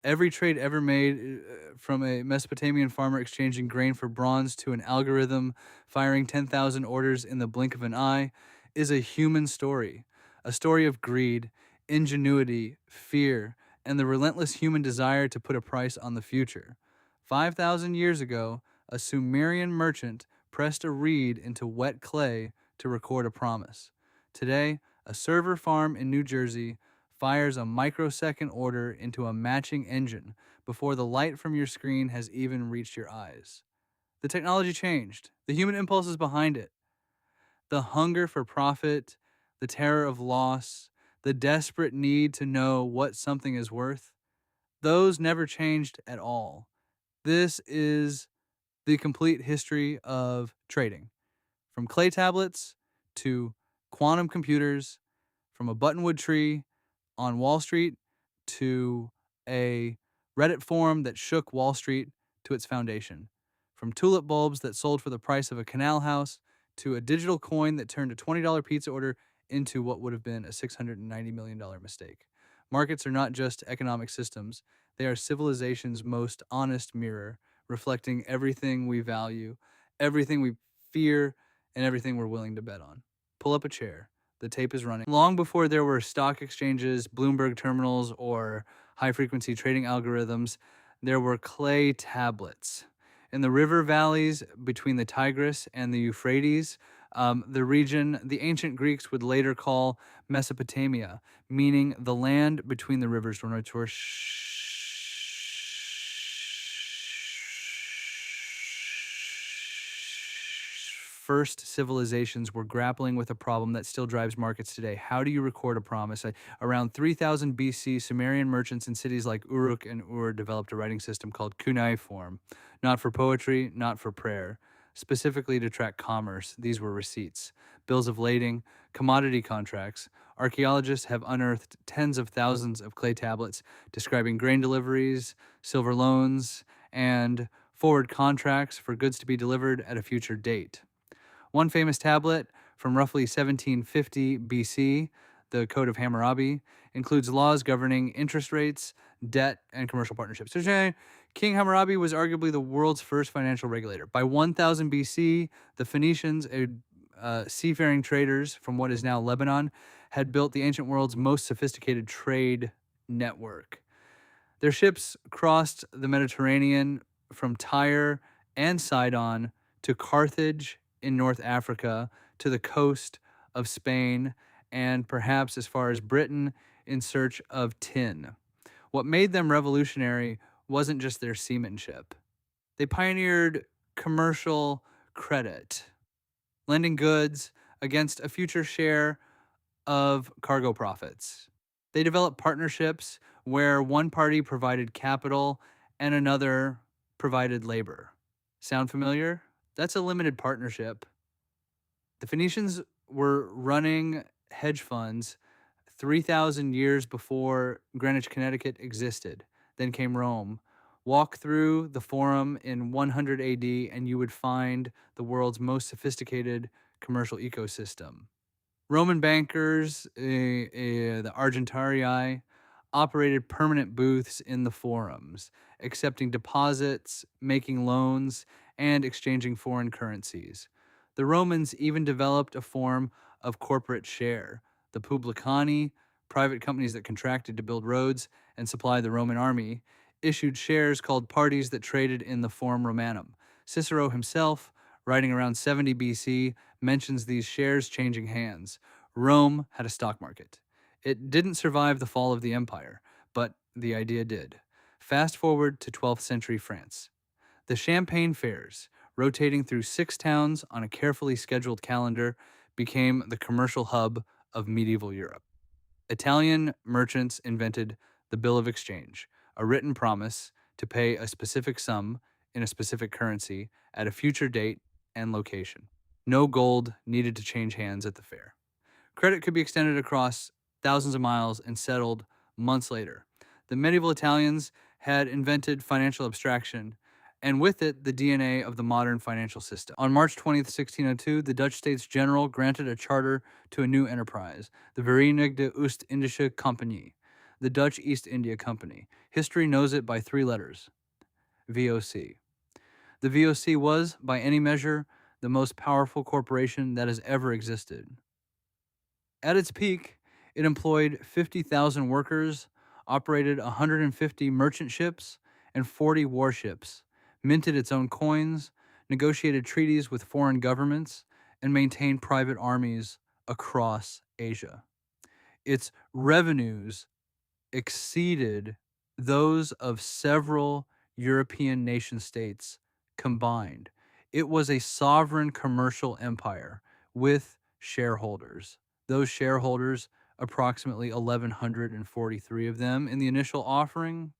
Every trade ever made, from a Mesopotamian farmer exchanging grain for bronze to an algorithm firing 10,000 orders in the blink of an eye, is a human story. A story of greed, ingenuity, fear, and the relentless human desire to put a price on the future. 5,000 years ago, a Sumerian merchant pressed a reed into wet clay to record a promise. Today, a server farm in New Jersey fires a microsecond order into a matching engine before the light from your screen has even reached your eyes. The technology changed. The human impulse is behind it. The hunger for profit, the terror of loss, the desperate need to know what something is worth, those never changed at all. This is the complete history of trading, from clay tablets to quantum computers, from a buttonwood tree on Wall Street to a Reddit forum that shook Wall Street to its foundation, from tulip bulbs that sold for the price of a canal house to a digital coin that turned a $20 pizza order into what would have been a $690 million mistake. Markets are not just economic systems, they are civilization's most honest mirror, reflecting everything we value, everything we fear, and everything we're willing to bet on. Pull up a chair. The tape is running. Long before there were stock exchanges, Bloomberg terminals, or high frequency trading algorithms, there were clay tablets. In the river valleys between the Tigris and the Euphrates, the region the ancient Greeks would later call Mesopotamia, meaning the land between the rivers. First civilizations were grappling with a problem that still drives markets today. How do you record a promise? Around 3000 BC, Sumerian merchants in cities like Uruk and Ur developed a writing system called cuneiform, not for poetry, not for prayer, specifically to track commerce. These were receipts, bills of lading, commodity contracts. Archaeologists have unearthed tens of thousands of clay tablets describing grain deliveries, silver loans, and forward contracts for goods to be delivered at a future date. One famous tablet from roughly 1750 BC, the Code of Hammurabi, includes laws governing interest rates, debt, and commercial partnerships. So, King Hammurabi was arguably the world's first financial regulator. By 1000 BC, the Phoenicians, seafaring traders from what is now Lebanon, had built the ancient world's most sophisticated trade network. Their ships crossed the Mediterranean from Tyre and Sidon to Carthage in North Africa, to the coast of Spain, and perhaps as far as Britain in search of tin. What made them revolutionary wasn't just their seamanship. They pioneered commercial credit, lending goods against a future share of cargo profits. They developed partnerships where one party provided capital and another provided labor. Sound familiar? That's a limited partnership. The Phoenicians were running hedge funds 3,000 years before Greenwich, Connecticut existed. Then came Rome. Walk through the Forum in 100 AD and you would find the world's most sophisticated commercial ecosystem. Roman bankers, the Argentarii, operated permanent booths in the forums, accepting deposits, making loans, and exchanging foreign currencies. The Romans even developed a form of corporate share. The publicani, private companies that contracted to build roads and supply the Roman army, issued shares called parties that traded in the Forum Romanum. Cicero himself, writing around 70 BC, mentions these shares changing hands. Rome had a stock market. It didn't survive the fall of the empire, but the idea did. Fast forward to 12th century France. The Champagne fairs, rotating through 6 towns on a carefully scheduled calendar, became the commercial hub of medieval Europe. Italian merchants invented the bill of exchange, a written promise to pay a specific sum in a specific currency at a future date and location. No gold needed to change hands at the fair. Credit could be extended across thousands of miles and settled months later. The medieval Italians had invented financial abstraction, and with it, the DNA of the modern financial system. On March 20th, 1602, the Dutch States General granted a charter to a new enterprise, the Verenigde Oost-Indische Compagnie. the Dutch East India Company. History knows it by three letters: VOC. The VOC was, by any measure, the most powerful corporation that has ever existed. At its peak, it employed 50,000 workers, operated 150 merchant ships and 40 warships, minted its own coins, negotiated treaties with foreign governments, and maintained private armies across Asia. Its revenues exceeded those of several European nation states combined. It was a sovereign commercial empire with shareholders. Those shareholders, approximately 1,143 of them in the initial offering,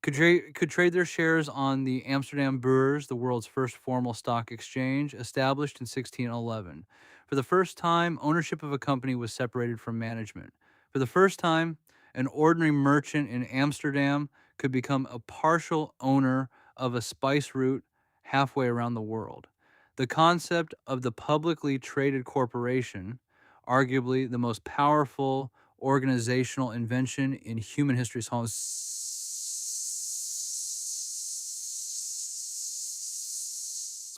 could trade their shares on the Amsterdam Beurs, the world's first formal stock exchange, established in 1611. For the first time, ownership of a company was separated from management. For the first time, an ordinary merchant in Amsterdam could become a partial owner of a spice route halfway around the world. The concept of the publicly traded corporation, arguably the most powerful organizational invention in human history,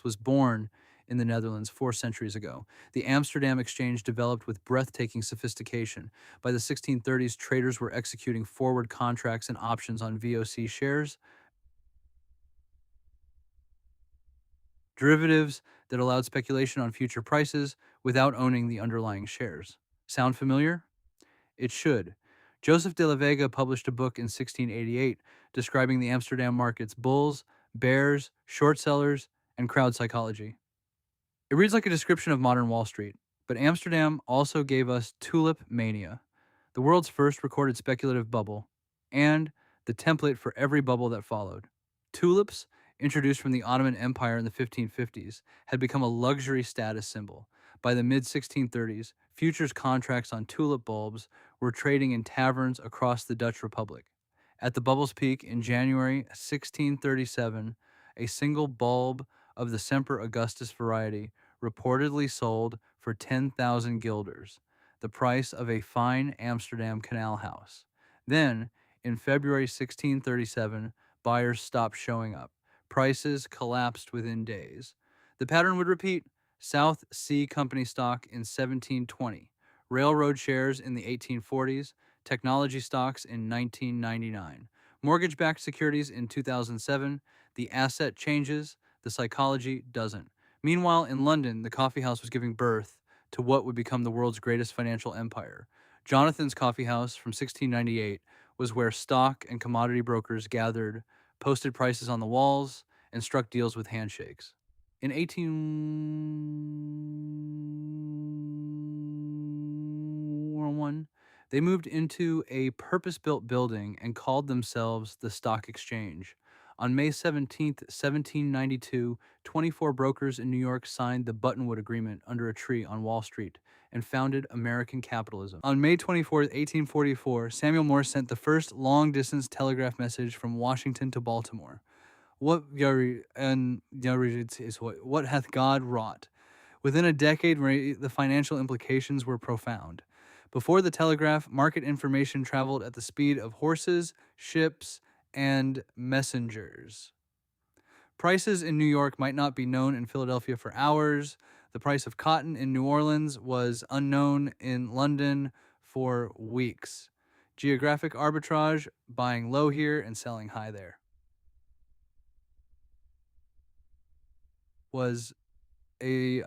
was born in the Netherlands 4 centuries ago. The Amsterdam Exchange developed with breathtaking sophistication. By the 1630s, traders were executing forward contracts and options on VOC shares, derivatives that allowed speculation on future prices without owning the underlying shares. Sound familiar? It should. Joseph de la Vega published a book in 1688 describing the Amsterdam market's bulls, bears, short sellers, and crowd psychology. It reads like a description of modern Wall Street, but Amsterdam also gave us tulip mania, the world's first recorded speculative bubble, and the template for every bubble that followed. Tulips, introduced from the Ottoman Empire in the 1550s, had become a luxury status symbol. By the mid-1630s, futures contracts on tulip bulbs were trading in taverns across the Dutch Republic. At the bubble's peak in January 1637, a single bulb of the Semper Augustus variety reportedly sold for 10,000 guilders, the price of a fine Amsterdam canal house. Then, in February 1637, buyers stopped showing up. Prices collapsed within days. The pattern would repeat: South Sea Company stock in 1720, railroad shares in the 1840s, technology stocks in 1999, mortgage-backed securities in 2007. The asset changes, the psychology doesn't. Meanwhile, in London, the coffee house was giving birth to what would become the world's greatest financial empire. Jonathan's Coffee House from 1698 was where stock and commodity brokers gathered, posted prices on the walls, and struck deals with handshakes. In 1801, they moved into a purpose-built building and called themselves the Stock Exchange. On May 17, 1792, 24 brokers in New York signed the Buttonwood Agreement under a tree on Wall Street and founded American capitalism. On May 24, 1844, Samuel Morse sent the first long-distance telegraph message from Washington to Baltimore. What hath God wrought? Within a decade, the financial implications were profound. Before the telegraph, market information traveled at the speed of horses, ships, and messengers. Prices in New York might not be known in Philadelphia for hours. The price of cotton in New Orleans was unknown in London for weeks. Geographic arbitrage, buying low here and selling high there, was a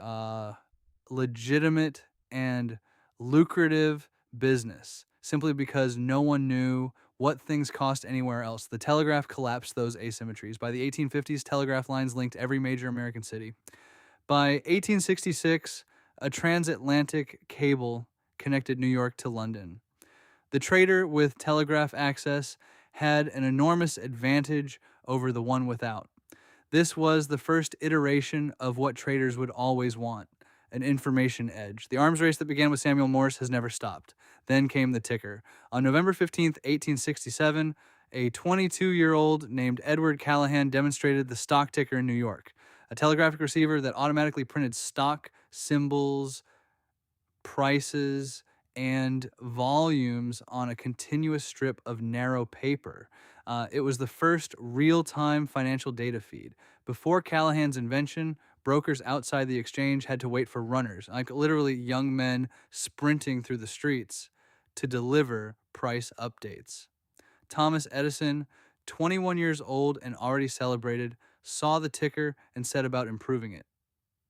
legitimate and lucrative business simply because no one knew what things cost anywhere else. The telegraph collapsed those asymmetries. By the 1850s, telegraph lines linked every major American city. By 1866, a transatlantic cable connected New York to London. The trader with telegraph access had an enormous advantage over the one without. This was the first iteration of what traders would always want: an information edge. The arms race that began with Samuel Morse has never stopped. Then came the ticker. On November 15th, 1867, a 22-year-old named Edward Callahan demonstrated the stock ticker in New York, a telegraphic receiver that automatically printed stock symbols, prices, and volumes on a continuous strip of narrow paper. It was the first real-time financial data feed. Before Callahan's invention, brokers outside the exchange had to wait for runners, like literally young men sprinting through the streets to deliver price updates. Thomas Edison, 21 years old and already celebrated, saw the ticker and set about improving it.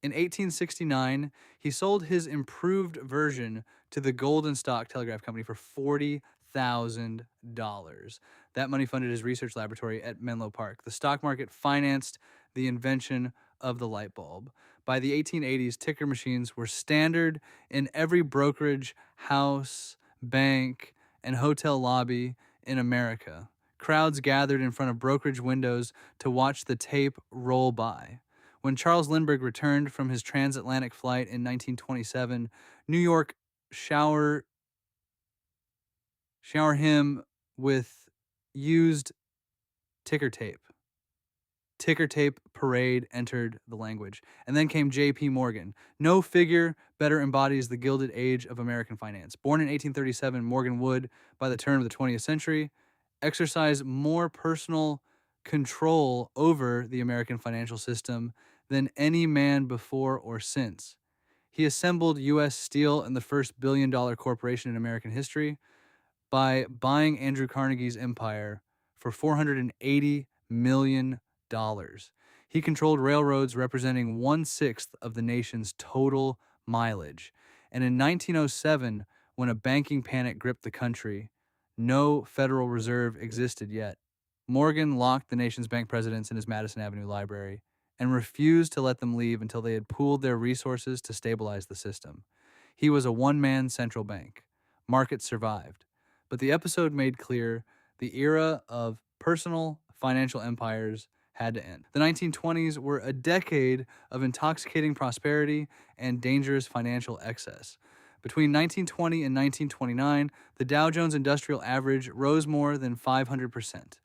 In 1869, he sold his improved version to the Golden Stock Telegraph Company for $40,000. That money funded his research laboratory at Menlo Park. The stock market financed the invention of the light bulb. By the 1880s, ticker machines were standard in every brokerage, house, bank, and hotel lobby in America. Crowds gathered in front of brokerage windows to watch the tape roll by. When Charles Lindbergh returned from his transatlantic flight in 1927, New York shower him with used ticker tape. Ticker tape parade entered the language. And then came J.P. Morgan. No figure better embodies the Gilded Age of American finance. Born in 1837, Morgan would, by the turn of the 20th century, exercise more personal control over the American financial system than any man before or since. He assembled U.S. Steel and the first billion-dollar corporation in American history by buying Andrew Carnegie's empire for $480 million. He controlled railroads representing 1/6 of the nation's total mileage. And in 1907, when a banking panic gripped the country, no Federal Reserve existed yet. Morgan locked the nation's bank presidents in his Madison Avenue library and refused to let them leave until they had pooled their resources to stabilize the system. He was a one-man central bank. Markets survived. But the episode made clear the era of personal financial empires had to end. The 1920s were a decade of intoxicating prosperity and dangerous financial excess. Between 1920 and 1929, the Dow Jones Industrial Average rose more than 500%.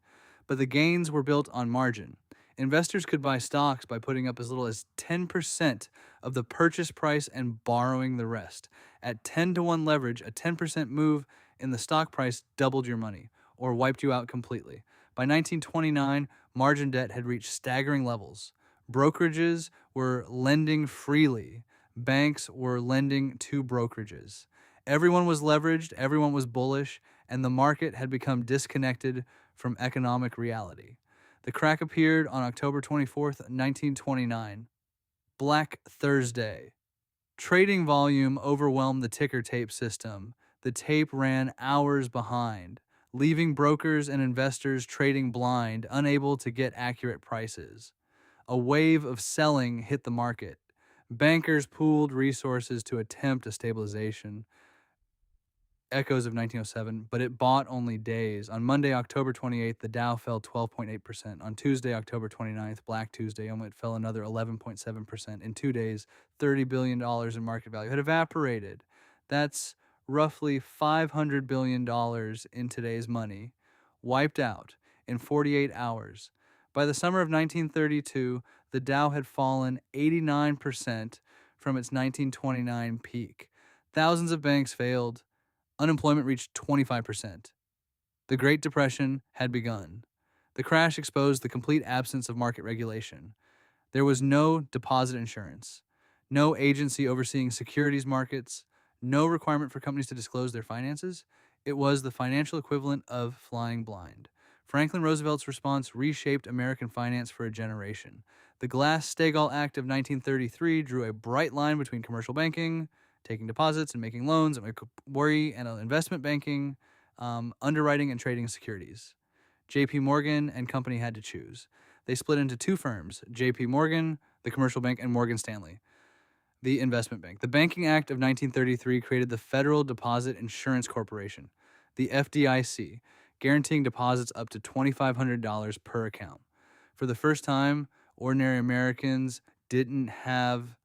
But the gains were built on margin. Investors could buy stocks by putting up as little as 10% of the purchase price and borrowing the rest. At 10-to-1 leverage, a 10% move in the stock price doubled your money or wiped you out completely. By 1929, margin debt had reached staggering levels. Brokerages were lending freely. Banks were lending to brokerages. Everyone was leveraged, everyone was bullish, and the market had become disconnected from economic reality. The crack appeared on October 24th, 1929. Black Thursday. Trading volume overwhelmed the ticker tape system. The tape ran hours behind, leaving brokers and investors trading blind, unable to get accurate prices. A wave of selling hit the market. Bankers pooled resources to attempt a stabilization. Echoes of 1907, but it bought only days. On Monday, October 28th, the Dow fell 12.8%. On Tuesday, October 29th, Black Tuesday, it fell another 11.7%. In 2 days, $30 billion in market value had evaporated. That's roughly $500 billion in today's money, wiped out in 48 hours. By the summer of 1932, the Dow had fallen 89% from its 1929 peak. Thousands of banks failed. Unemployment reached 25%. The Great Depression had begun. The crash exposed the complete absence of market regulation. There was no deposit insurance, no agency overseeing securities markets, no requirement for companies to disclose their finances. It was the financial equivalent of flying blind. Franklin Roosevelt's response reshaped American finance for a generation. The Glass-Steagall Act of 1933 drew a bright line between commercial banking, taking deposits and making loans, and worry and investment banking, underwriting and trading securities. J.P. Morgan and Company had to choose. They split into two firms, J.P. Morgan, the commercial bank, and Morgan Stanley, the investment bank. The Banking Act of 1933 created the Federal Deposit Insurance Corporation, the FDIC, guaranteeing deposits up to $2,500 per account. For the first time, ordinary Americans didn't have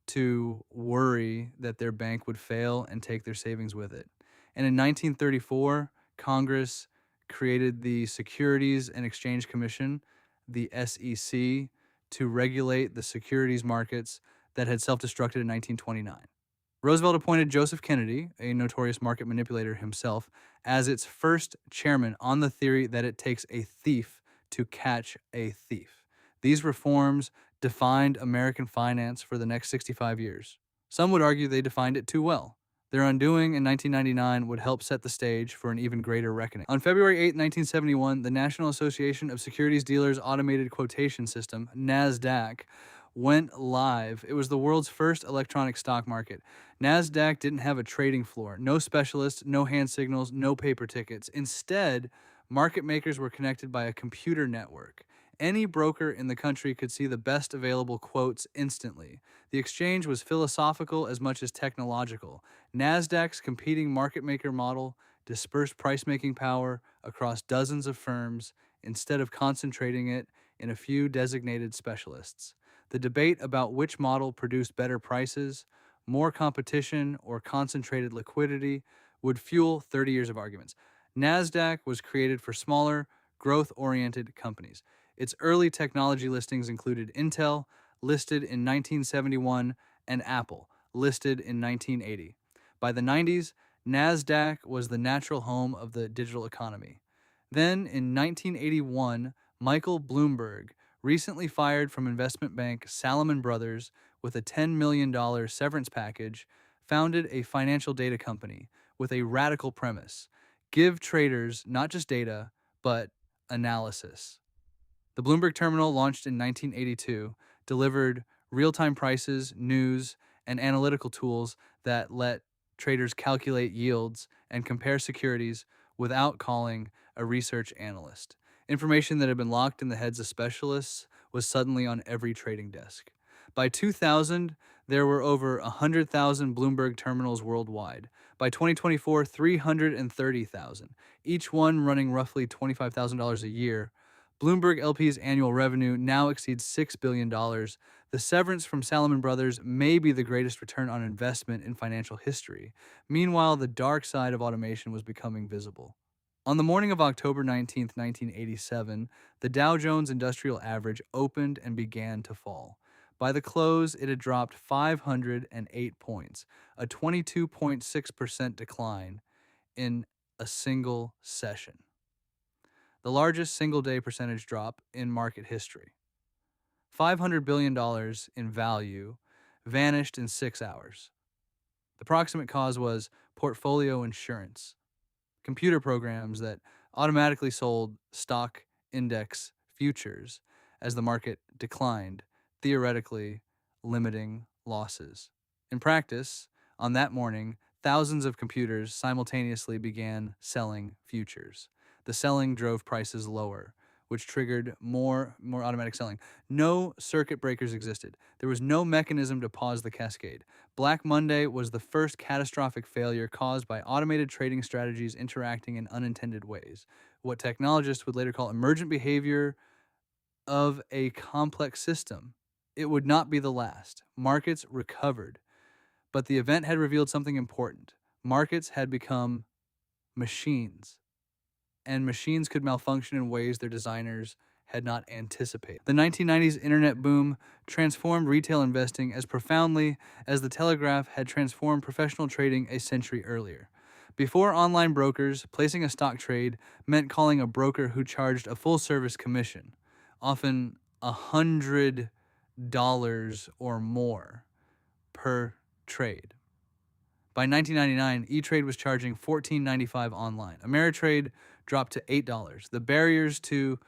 to worry that their bank would fail and take their savings with it. And in 1934, Congress created the Securities and Exchange Commission, the SEC, to regulate the securities markets that had self-destructed in 1929. Roosevelt appointed Joseph Kennedy, a notorious market manipulator himself, as its first chairman on the theory that it takes a thief to catch a thief. These reforms defined American finance for the next 65 years. Some would argue they defined it too well. Their undoing in 1999 would help set the stage for an even greater reckoning. On February 8, 1971, the National Association of Securities Dealers Automated Quotation System, NASDAQ, went live. It was the world's first electronic stock market. NASDAQ didn't have a trading floor, no specialists, no hand signals, no paper tickets. Instead, market makers were connected by a computer network. Any broker in the country could see the best available quotes instantly. The exchange was philosophical as much as technological. NASDAQ's competing market maker model dispersed price making power across dozens of firms instead of concentrating it in a few designated specialists. The debate about which model produced better prices, more competition, or concentrated liquidity would fuel 30 years of arguments. NASDAQ was created for smaller, growth oriented companies. Its early technology listings included Intel, listed in 1971, and Apple, listed in 1980. By the 90s, NASDAQ was the natural home of the digital economy. Then, in 1981, Michael Bloomberg, recently fired from investment bank Salomon Brothers with a $10 million severance package, founded a financial data company with a radical premise: give traders not just data, but analysis. The Bloomberg Terminal, launched in 1982, delivered real-time prices, news, and analytical tools that let traders calculate yields and compare securities without calling a research analyst. Information that had been locked in the heads of specialists was suddenly on every trading desk. By 2000, there were over 100,000 Bloomberg terminals worldwide. By 2024, 330,000, each one running roughly $25,000 a year. Bloomberg LP's annual revenue now exceeds $6 billion. The severance from Salomon Brothers may be the greatest return on investment in financial history. Meanwhile, the dark side of automation was becoming visible. On the morning of October 19, 1987, the Dow Jones Industrial Average opened and began to fall. By the close, it had dropped 508 points, a 22.6% decline in a single session, the largest single-day percentage drop in market history. $500 billion in value vanished in 6 hours. The proximate cause was portfolio insurance, computer programs that automatically sold stock index futures as the market declined, theoretically limiting losses. In practice, on that morning, thousands of computers simultaneously began selling futures. The selling drove prices lower, which triggered more automatic selling. No circuit breakers existed. There was no mechanism to pause the cascade. Black Monday was the first catastrophic failure caused by automated trading strategies interacting in unintended ways, what technologists would later call emergent behavior of a complex system. It would not be the last. Markets recovered, but the event had revealed something important. Markets had become machines, and machines could malfunction in ways their designers had not anticipated. The 1990s internet boom transformed retail investing as profoundly as the telegraph had transformed professional trading a century earlier. Before online brokers, placing a stock trade meant calling a broker who charged a full-service commission, often $100 or more per trade. By 1999, E-Trade was charging $14.95 online. Ameritrade dropped to $8. The barriers to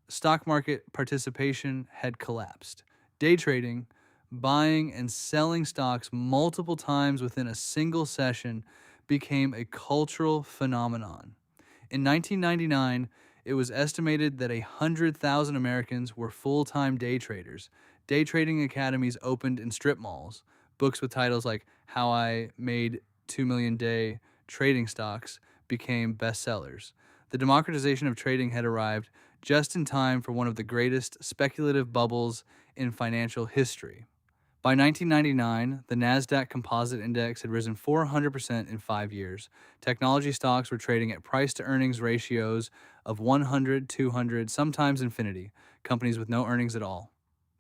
stock market participation had collapsed. Day trading, buying and selling stocks multiple times within a single session, became a cultural phenomenon. In 1999, it was estimated that 100,000 Americans were full-time day traders. Day trading academies opened in strip malls. Books with titles like How I Made $2 Million Day Trading Stocks became bestsellers. The democratization of trading had arrived just in time for one of the greatest speculative bubbles in financial history. By 1999, the NASDAQ Composite Index had risen 400% in 5 years. Technology stocks were trading at price-to-earnings ratios of 100, 200, sometimes infinity, companies with no earnings at all.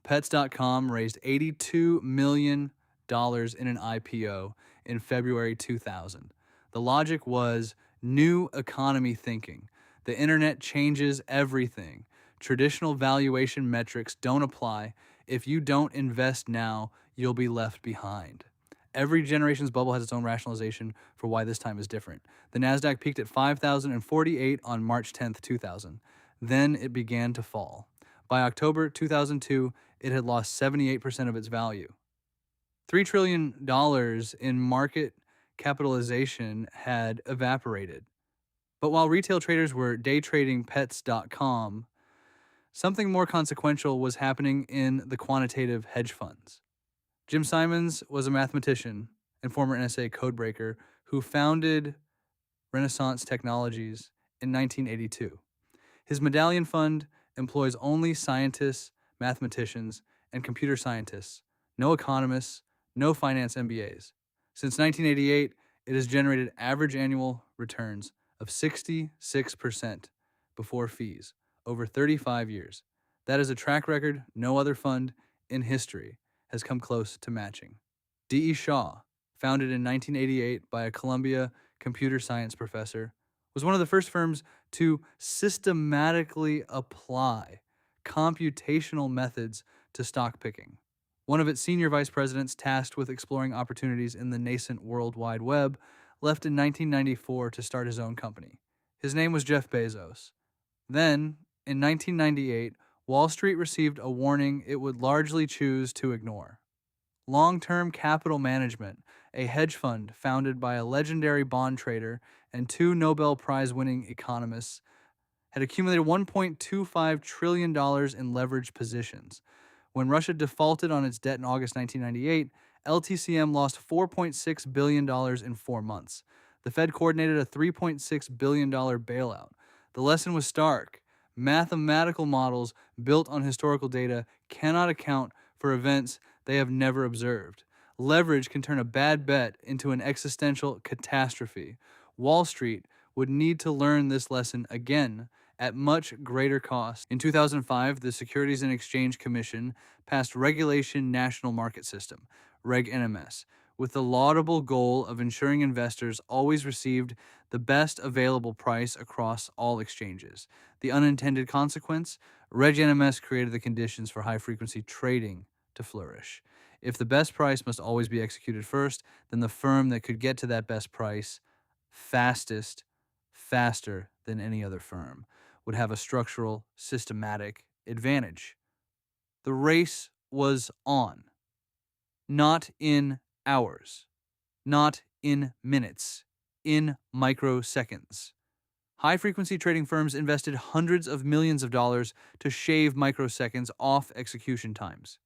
Pets.com raised $82 million in an IPO in February 2000. The logic was new economy thinking. The internet changes everything. Traditional valuation metrics don't apply. If you don't invest now, you'll be left behind. Every generation's bubble has its own rationalization for why this time is different. The NASDAQ peaked at 5,048 on March 10th, 2000. Then it began to fall. By October 2002, it had lost 78% of its value. $3 trillion in market capitalization had evaporated. But while retail traders were day trading pets.com, something more consequential was happening in the quantitative hedge funds. Jim Simons was a mathematician and former NSA codebreaker who founded Renaissance Technologies in 1982. His medallion fund employs only scientists, mathematicians, and computer scientists, no economists, no finance MBAs. Since 1988, it has generated average annual returns of 66% before fees over 35 years. That is a track record no other fund in history has come close to matching. D.E. Shaw, founded in 1988 by a Columbia computer science professor, was one of the first firms to systematically apply computational methods to stock picking. One of its senior vice presidents tasked with exploring opportunities in the nascent World Wide Web left in 1994 to start his own company. His name was Jeff Bezos. Then, in 1998, Wall Street received a warning it would largely choose to ignore. Long-Term Capital Management, a hedge fund founded by a legendary bond trader and two Nobel Prize-winning economists, had accumulated $1.25 trillion in leveraged positions. When Russia defaulted on its debt in August 1998, LTCM lost $4.6 billion in 4 months. The Fed coordinated a $3.6 billion bailout. The lesson was stark. Mathematical models built on historical data cannot account for events they have never observed. Leverage can turn a bad bet into an existential catastrophe. Wall Street would need to learn this lesson again at much greater cost. In 2005, the Securities and Exchange Commission passed Regulation National Market System, Reg NMS, with the laudable goal of ensuring investors always received the best available price across all exchanges. The unintended consequence, Reg NMS created the conditions for high-frequency trading to flourish. If the best price must always be executed first, then the firm that could get to that best price faster than any other firm, would have a structural, systematic advantage. The race was on. Not in hours, not in minutes, in microseconds. High-frequency trading firms invested hundreds of millions of dollars to shave microseconds off execution times.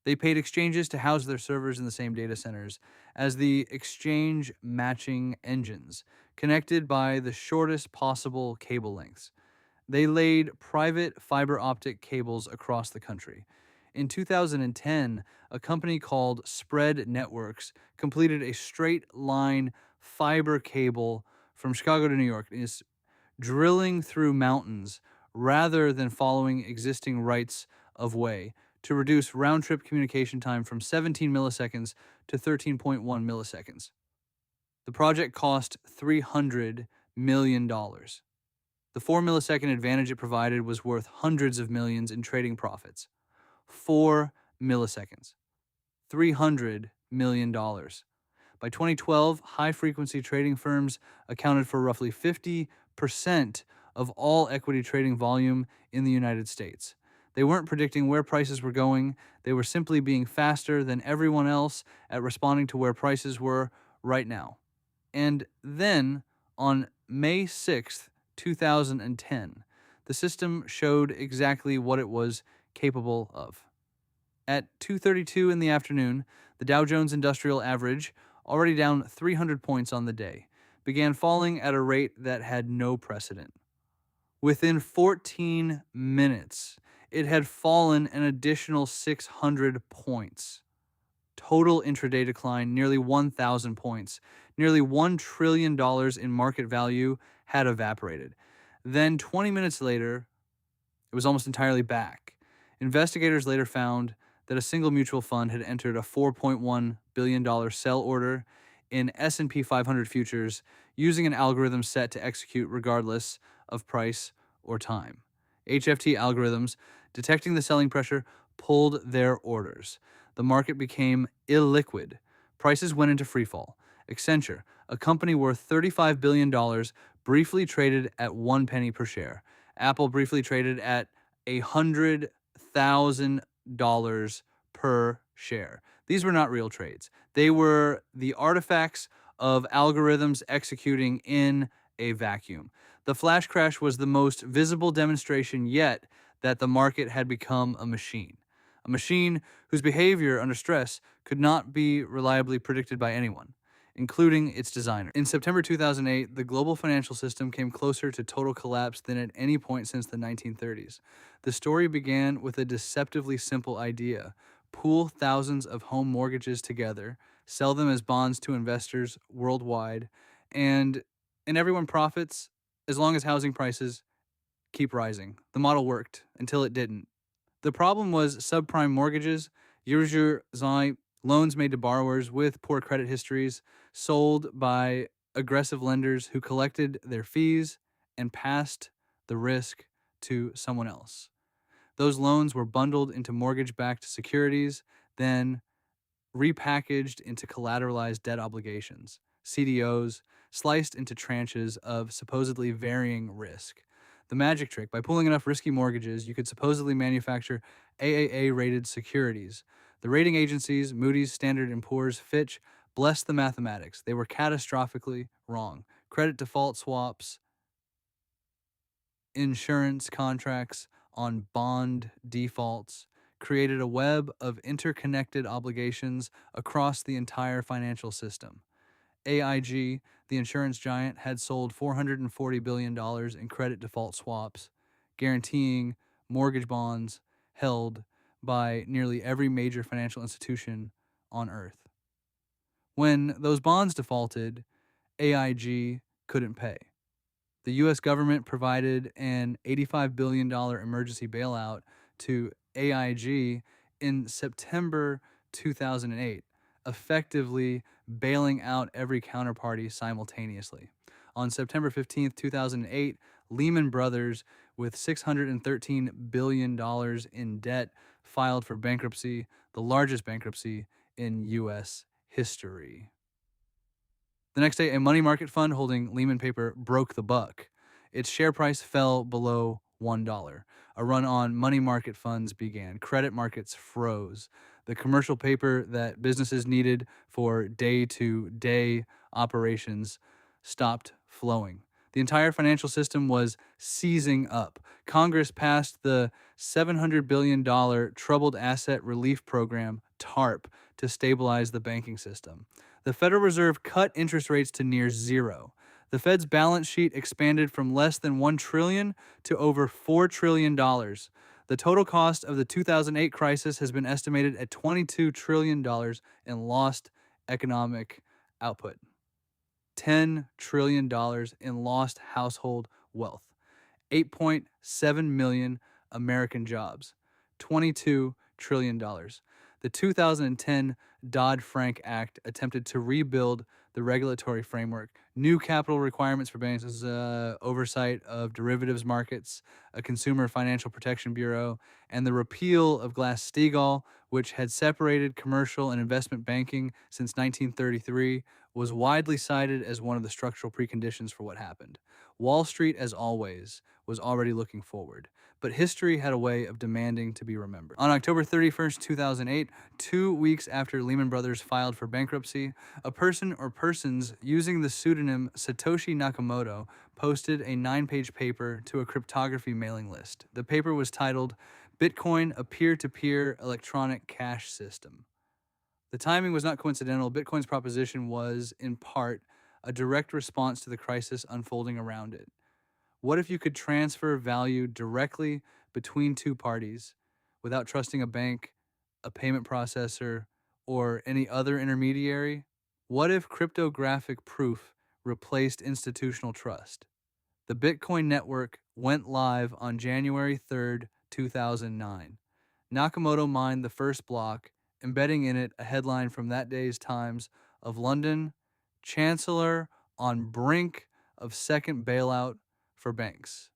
They paid exchanges to house their servers in the same data centers as the exchange matching engines, connected by the shortest possible cable lengths. They laid private fiber optic cables across the country. In 2010, a company called Spread Networks completed a straight line fiber cable from Chicago to New York. It is drilling through mountains rather than following existing rights of way to reduce round-trip communication time from 17 milliseconds to 13.1 milliseconds. The project cost $300 million. The 4 millisecond advantage it provided was worth hundreds of millions in trading profits. 4 milliseconds. $300 million. By 2012, high-frequency trading firms accounted for roughly 50% of all equity trading volume in the United States. They weren't predicting where prices were going. They were simply being faster than everyone else at responding to where prices were right now. And then, on May 6th, 2010, the system showed exactly what it was capable of. At 2:32 in the afternoon, the Dow Jones Industrial Average, already down 300 points on the day, began falling at a rate that had no precedent. Within 14 minutes, it had fallen an additional 600 points. Total intraday decline, nearly 1,000 points. Nearly $1 trillion in market value had evaporated. Then 20 minutes later, it was almost entirely back. Investigators later found that a single mutual fund had entered a $4.1 billion sell order in S&P 500 futures using an algorithm set to execute regardless of price or time. HFT algorithms, detecting the selling pressure, pulled their orders. The market became illiquid. Prices went into freefall. Accenture, a company worth $35 billion, briefly traded at 1 penny per share. Apple briefly traded at $100,000 per share. These were not real trades. They were the artifacts of algorithms executing in a vacuum. The flash crash was the most visible demonstration yet that the market had become a machine whose behavior under stress could not be reliably predicted by anyone, including its designer. In September 2008, the global financial system came closer to total collapse than at any point since the 1930s. The story began with a deceptively simple idea: pool thousands of home mortgages together, sell them as bonds to investors worldwide, and everyone profits as long as housing prices keep rising. The model worked until it didn't. The problem was subprime mortgages, Yurzhai loans made to borrowers with poor credit histories, sold by aggressive lenders who collected their fees and passed the risk to someone else. Those loans were bundled into mortgage-backed securities, then repackaged into collateralized debt obligations, CDOs, sliced into tranches of supposedly varying risk. The magic trick: by pooling enough risky mortgages, you could supposedly manufacture AAA-rated securities. The rating agencies, Moody's, Standard & Poor's, Fitch, blessed the mathematics. They were catastrophically wrong. Credit default swaps, insurance contracts on bond defaults created a web of interconnected obligations across the entire financial system. AIG, the insurance giant, had sold $440 billion in credit default swaps, guaranteeing mortgage bonds held by nearly every major financial institution on Earth. When those bonds defaulted, AIG couldn't pay. The U.S. government provided an $85 billion emergency bailout to AIG in September 2008, effectively bailing out every counterparty simultaneously. On September 15, 2008, Lehman Brothers, with $613 billion in debt, filed for bankruptcy, the largest bankruptcy in U.S. history. The next day, a money market fund holding Lehman paper broke the buck. Its share price fell below $1. A run on money market funds began. Credit markets froze. The commercial paper that businesses needed for day-to-day operations stopped flowing. The entire financial system was seizing up. Congress passed the $700 billion Troubled Asset Relief Program, TARP, to stabilize the banking system. The Federal Reserve cut interest rates to near zero. The Fed's balance sheet expanded from less than $1 trillion to over $4 trillion. The total cost of the 2008 crisis has been estimated at $22 trillion in lost economic output. $10 trillion in lost household wealth. 8.7 million American jobs. $22 trillion. The 2010 Dodd-Frank Act attempted to rebuild the regulatory framework. New capital requirements for banks, oversight of derivatives markets, a Consumer Financial Protection Bureau, and the repeal of Glass-Steagall, which had separated commercial and investment banking since 1933, was widely cited as one of the structural preconditions for what happened. Wall Street, as always, was already looking forward, but history had a way of demanding to be remembered. On October 31st, 2008, 2 weeks after Lehman Brothers filed for bankruptcy, a person or persons using the pseudonym Satoshi Nakamoto posted a 9-page paper to a cryptography mailing list. The paper was titled, "Bitcoin, a Peer-to-Peer Electronic Cash System." The timing was not coincidental. Bitcoin's proposition was, in part, a direct response to the crisis unfolding around it. What if you could transfer value directly between two parties without trusting a bank, a payment processor, or any other intermediary? What if cryptographic proof replaced institutional trust? The Bitcoin network went live on January 3rd, 2009. Nakamoto mined the first block, embedding in it a headline from that day's Times of London: Chancellor on brink of second bailout for banks.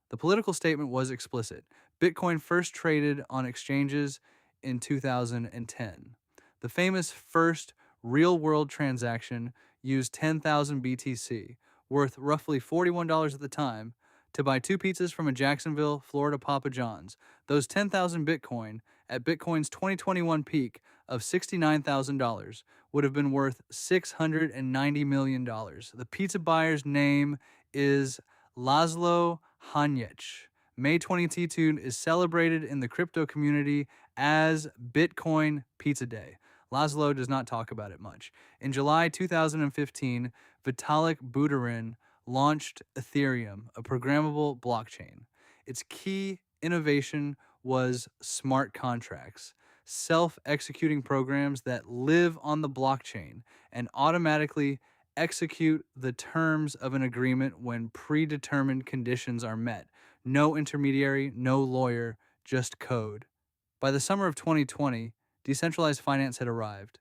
The political statement was explicit. Bitcoin first traded on exchanges in 2010. The famous first real-world transaction used 10,000 BTC, worth roughly $41 at the time, to buy 2 pizzas from a Jacksonville, Florida Papa John's. Those 10,000 Bitcoin, at Bitcoin's 2021 peak of $69,000, would have been worth $690 million. The pizza buyer's name is Laszlo Hanyecz. May 2022 is celebrated in the crypto community as Bitcoin Pizza Day. Laszlo does not talk about it much. In July 2015, Vitalik Buterin launched Ethereum, a programmable blockchain. Its key innovation was smart contracts, self-executing programs that live on the blockchain and automatically execute the terms of an agreement when predetermined conditions are met. No intermediary, no lawyer, just code. By the summer of 2020, decentralized finance had arrived.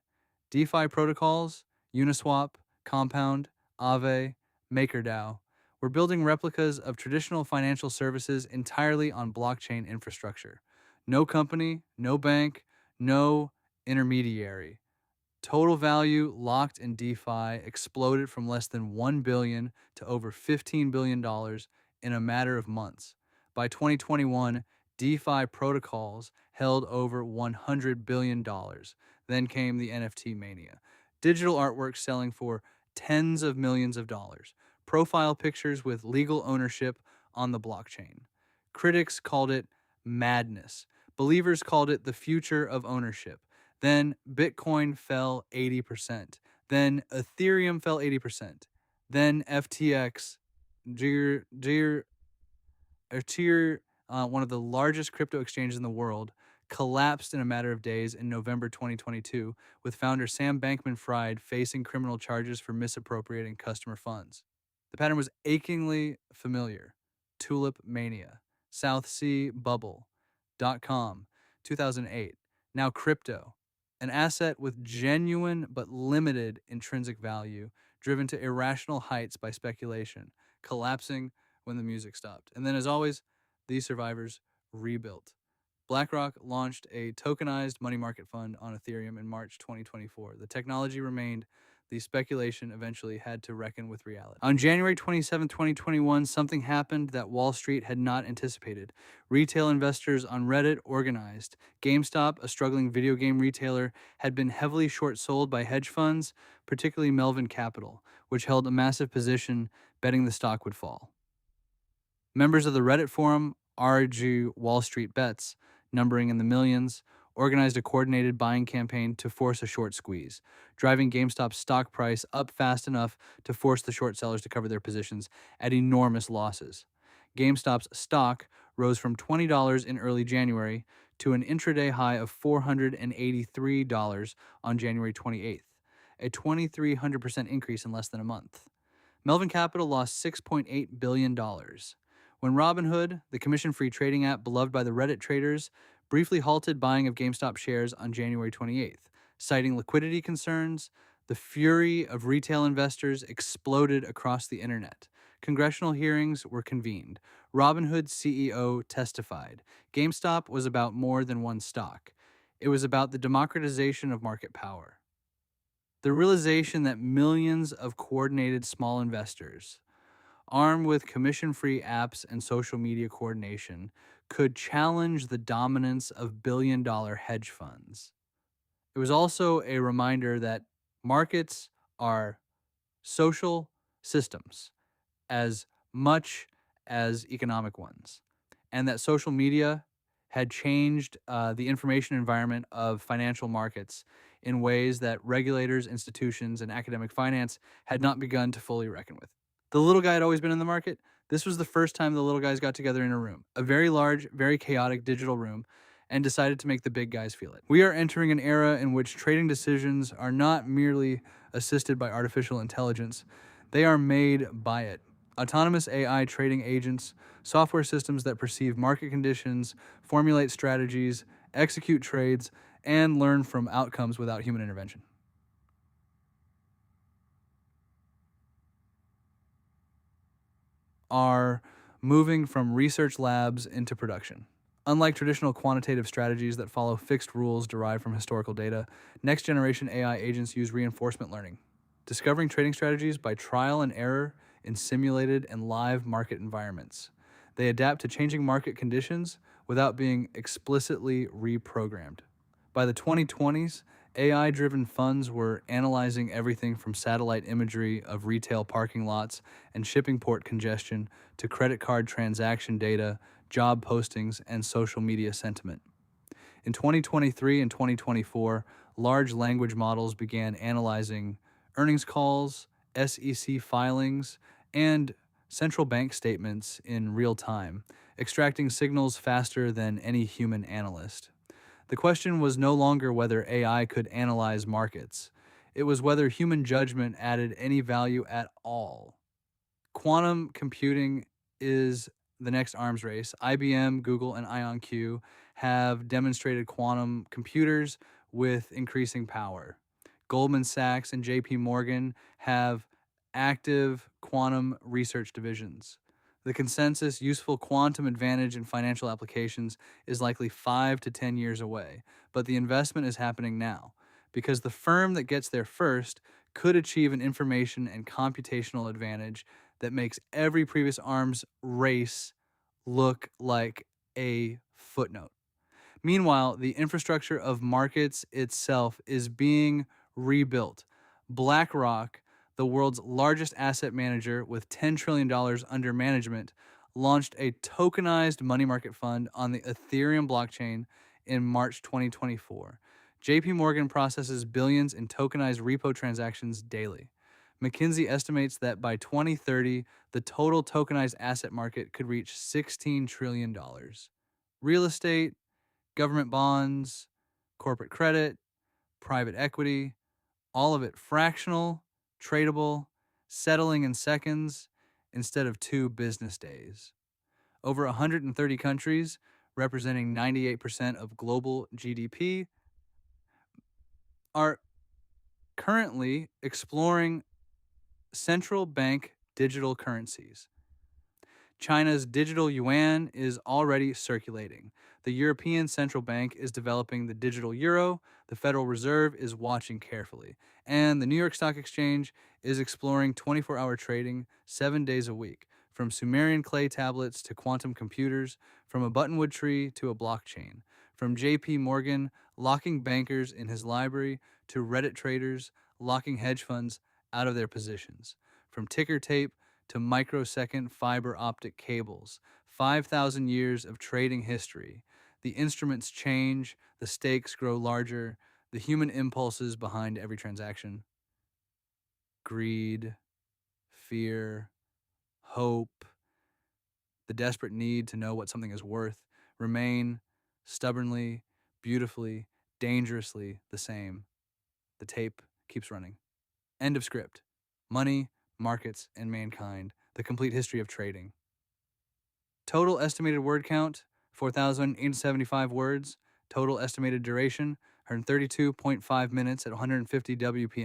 DeFi protocols, Uniswap, Compound, Aave, MakerDAO were building replicas of traditional financial services entirely on blockchain infrastructure. No company, no bank, no intermediary. Total value locked in DeFi exploded from less than $1 billion to over $15 billion in a matter of months. By 2021, DeFi protocols held over $100 billion. Then came the NFT mania. Digital artwork selling for tens of millions of dollars. Profile pictures with legal ownership on the blockchain. Critics called it madness. Believers called it the future of ownership. Then Bitcoin fell 80%. Then Ethereum fell 80%. Then FTX, one of the largest crypto exchanges in the world, collapsed in a matter of days in November 2022, with founder Sam Bankman-Fried facing criminal charges for misappropriating customer funds. The pattern was achingly familiar. Tulip mania, South Sea bubble, .com, 2008. Now crypto, an asset with genuine but limited intrinsic value, driven to irrational heights by speculation, collapsing when the music stopped. And then, as always, these survivors rebuilt. BlackRock launched a tokenized money market fund on Ethereum in March 2024. The technology remained. The speculation eventually had to reckon with reality. On January 27, 2021, something happened that Wall Street had not anticipated. Retail investors on Reddit organized. GameStop, a struggling video game retailer, had been heavily short-sold by hedge funds, particularly Melvin Capital, which held a massive position betting the stock would fall. Members of the Reddit forum RG Wall Street Bets, numbering in the millions, organized a coordinated buying campaign to force a short squeeze, driving GameStop's stock price up fast enough to force the short sellers to cover their positions at enormous losses. GameStop's stock rose from $20 in early January to an intraday high of $483 on January 28th, a 2,300% increase in less than a month. Melvin Capital lost $6.8 billion. When Robinhood, the commission-free trading app beloved by the Reddit traders, briefly halted buying of GameStop shares on January 28th, citing liquidity concerns, the fury of retail investors exploded across the internet. Congressional hearings were convened. Robinhood's CEO testified. GameStop was about more than one stock. It was about the democratization of market power. The realization that millions of coordinated small investors, armed with commission-free apps and social media coordination, could challenge the dominance of billion-dollar hedge funds. It was also a reminder that markets are social systems as much as economic ones, and that social media had changed the information environment of financial markets in ways that regulators, institutions, and academic finance had not begun to fully reckon with. The little guy had always been in the market. This was the first time the little guys got together in a room, a very large, very chaotic digital room, and decided to make the big guys feel it. We are entering an era in which trading decisions are not merely assisted by artificial intelligence, they are made by it. Autonomous AI trading agents, software systems that perceive market conditions, formulate strategies, execute trades, and learn from outcomes without human intervention. Are moving from research labs into production. Unlike traditional quantitative strategies that follow fixed rules derived from historical data, next generation AI agents use reinforcement learning, discovering trading strategies by trial and error in simulated and live market environments. They adapt to changing market conditions without being explicitly reprogrammed. By the 2020s, AI driven funds were analyzing everything from satellite imagery of retail parking lots and shipping port congestion to credit card transaction data, job postings, and social media sentiment. In 2023 and 2024, large language models began analyzing earnings calls, SEC filings, and central bank statements in real time, extracting signals faster than any human analyst. The question was no longer whether AI could analyze markets. It was whether human judgment added any value at all. Quantum computing is the next arms race. IBM, Google, and IonQ have demonstrated quantum computers with increasing power. Goldman Sachs and JP Morgan have active quantum research divisions. The consensus useful quantum advantage in financial applications is likely 5 to 10 years away, but the investment is happening now because the firm that gets there first could achieve an information and computational advantage that makes every previous arms race look like a footnote. Meanwhile, the infrastructure of markets itself is being rebuilt. BlackRock, the world's largest asset manager with $10 trillion under management, launched a tokenized money market fund on the Ethereum blockchain in March 2024. JP Morgan processes billions in tokenized repo transactions daily. McKinsey estimates that by 2030, the total tokenized asset market could reach $16 trillion. Real estate, government bonds, corporate credit, private equity, all of it fractional, tradable, settling in seconds instead of 2 business days. Over 130 countries, representing 98% of global GDP, are currently exploring central bank digital currencies. China's digital yuan is already circulating. The European Central Bank is developing the digital euro, the Federal Reserve is watching carefully, and the New York Stock Exchange is exploring 24-hour trading 7 days a week, from Sumerian clay tablets to quantum computers, from a buttonwood tree to a blockchain, from JP Morgan locking bankers in his library to Reddit traders locking hedge funds out of their positions, from ticker tape to microsecond fiber optic cables. 5,000 years of trading history. The instruments change, the stakes grow larger, the human impulses behind every transaction. Greed, fear, hope, the desperate need to know what something is worth remain stubbornly, beautifully, dangerously the same. The tape keeps running. End of script. Money, markets, and mankind. The complete history of trading. Total estimated word count, 4,875 words. Total estimated duration, 132.5 minutes at 150 WPM.